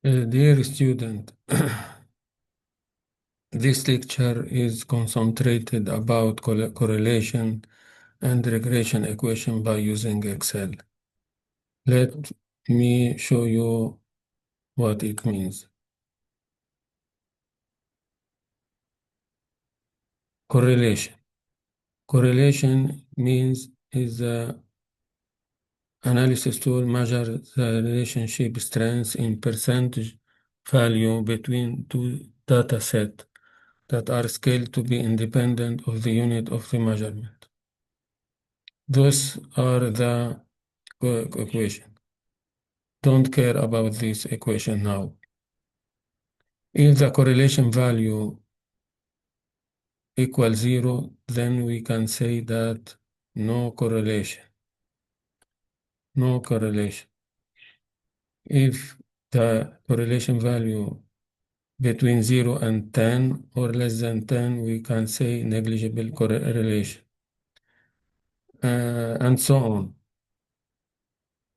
Dear student, this lecture is concentrated about correlation and regression equation by using Excel. Let me show you what it means. Correlation. Correlation means is a analysis tool measure the relationship strength in percentage value between two data sets that are scaled to be independent of the unit of the measurement. Those are the equation. Don't care about this equation now. If the correlation value equals 0, then we can say that no correlation. No correlation. If the correlation value between 0 and 10 or less than 10, we can say negligible correlation, and so on.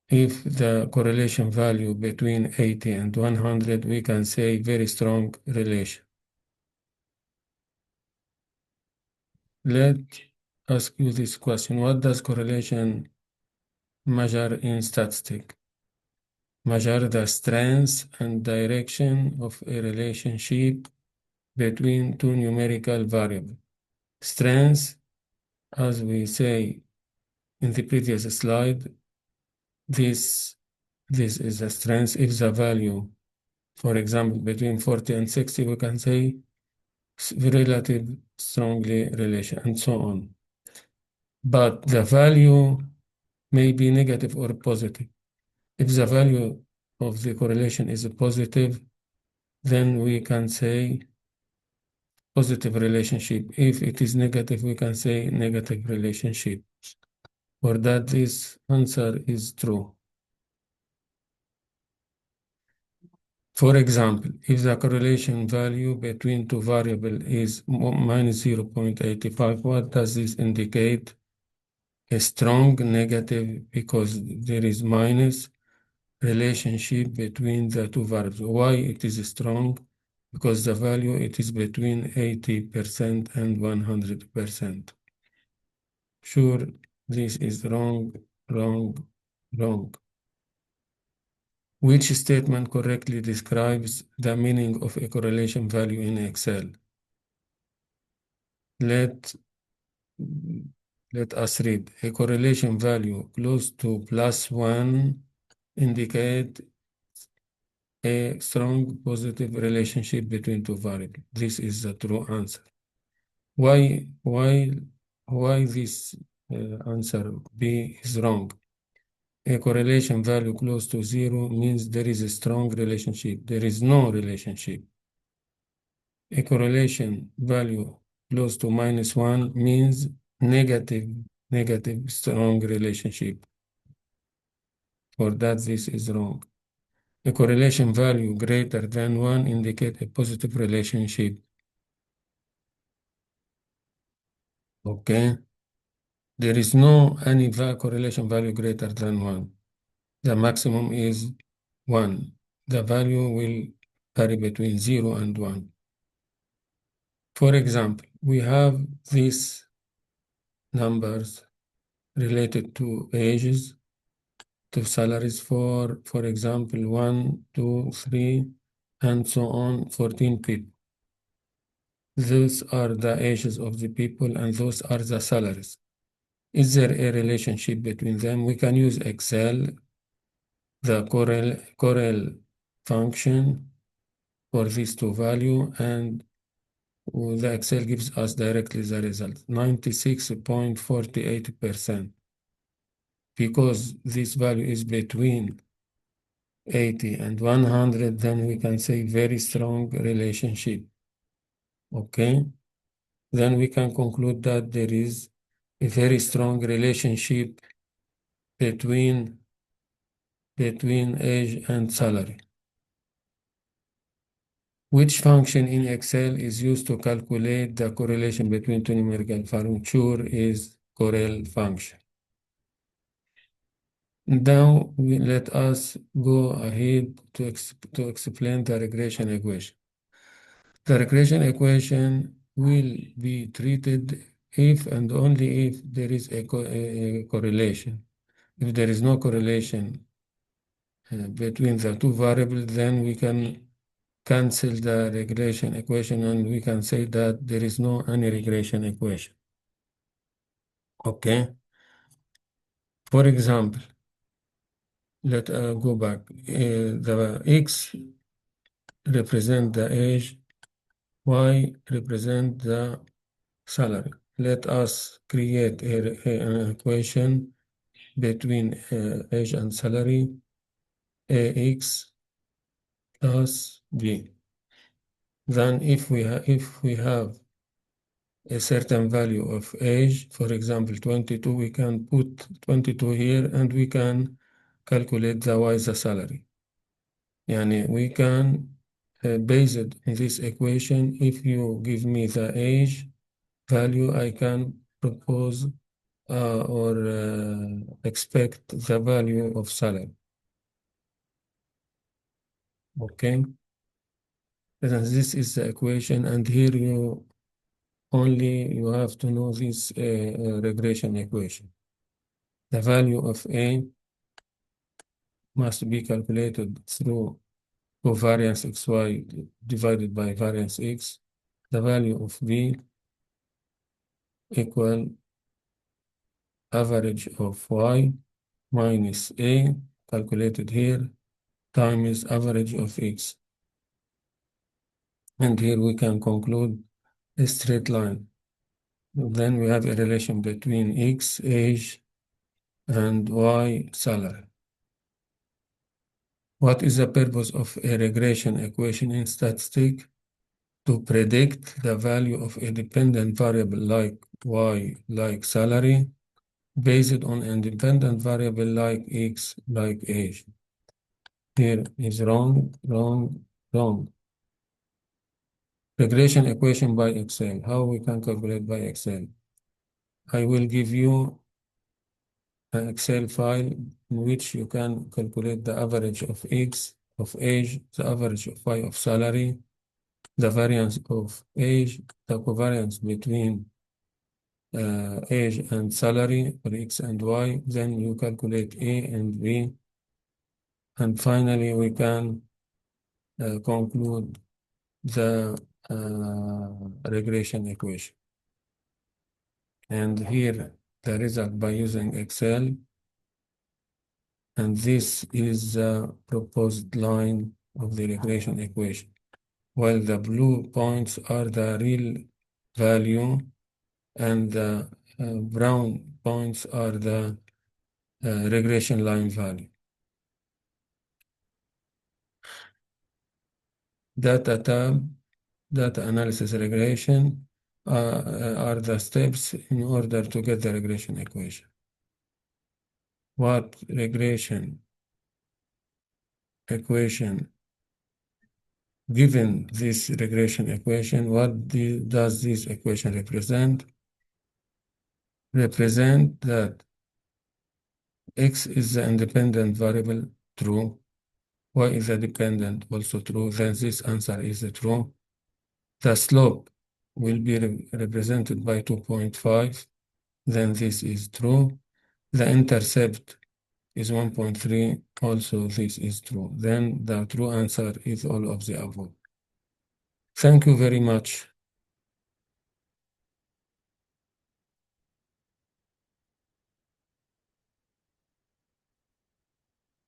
If the correlation value between 80 and 100, we can say very strong relation. Let ask you this question. What does correlation measure in statistics? Measure the strength and direction of a relationship between two numerical variables. Strength, as we say in the previous slide, this is a strength. If the value, for example, between 40 and 60, we can say relative strongly relation, and so on. But the value may be negative or positive. If the value of the correlation is positive, then we can say positive relationship. If it is negative, we can say negative relationship, or that this answer is true. For example, if the correlation value between two variables is minus 0.85, what does this indicate? A strong negative, because there is minus relationship between the two variables. Why it is strong? Because the value it is between 80% and 100%. Sure, this is wrong, wrong, wrong. Which statement correctly describes the meaning of a correlation value in Excel? Let, let us read. A correlation value close to +1 indicate a strong positive relationship between two variables. This is the true answer. Why this answer B is wrong? A correlation value close to 0 means there is a strong relationship. There is no relationship. A correlation value close to -1 means negative strong relationship. For that, this is wrong. A correlation value greater than 1 indicate a positive relationship. Okay? There is no any correlation value greater than 1. The maximum is 1. The value will vary between 0 and 1. For example, we have these numbers related to ages, to salaries for example, 1, 2, 3, and so on, 14 people. Those are the ages of the people, and those are the salaries. Is there a relationship between them? We can use Excel, the correl function for these two values, and the Excel gives us directly the result, 96.48%. Because this value is between 80 and 100, then we can say very strong relationship. Okay? Then we can conclude that there is a very strong relationship between age and salary. Which function in Excel is used to calculate the correlation between two numerical values? Sure is correl function. Now let us go ahead to explain the regression equation. The regression equation will be treated if and only if there is a correlation. If there is no correlation between the two variables, then we can cancel the regression equation and we can say that there is no any regression equation. Okay. For example, let go back. The x represent the age, y represent the salary. Let us create an equation between age and salary, ax plus b. Then if we have a certain value of age, for example 22, we can put 22 here and we can calculate the y, the salary. Yani we can base it on this equation. If you give me the age value, I can propose or expect the value of salary. Okay, and this is the equation, and here you have to know this regression equation. The value of A must be calculated through covariance xy divided by variance x. The value of B equal average of y minus A calculated here times average of x. And here we can conclude a straight line. Then we have a relation between x, age, and y, salary. What is the purpose of a regression equation in statistics? To predict the value of a dependent variable like y, like salary, based on independent variable like x, like age. Here is wrong, wrong, wrong. Regression equation by Excel. How we can calculate by Excel? I will give you an Excel file in which you can calculate the average of X, of age, the average of Y of salary, the variance of age, the covariance between age and salary for X and Y. Then you calculate A and B. And finally, we can conclude the regression equation. And here the result by using Excel. And this is the proposed line of the regression equation. While the blue points are the real value and the brown points are the regression line value. Data tab, data analysis regression are the steps in order to get the regression equation. What regression equation, given this regression equation, what does this equation represent? Represent that x is the independent variable, true. Y is a dependent, also true. Then this answer is true. The slope will be represented by 2.5. Then this is true. The intercept is 1.3. Also, this is true. Then the true answer is all of the above. Thank you very much.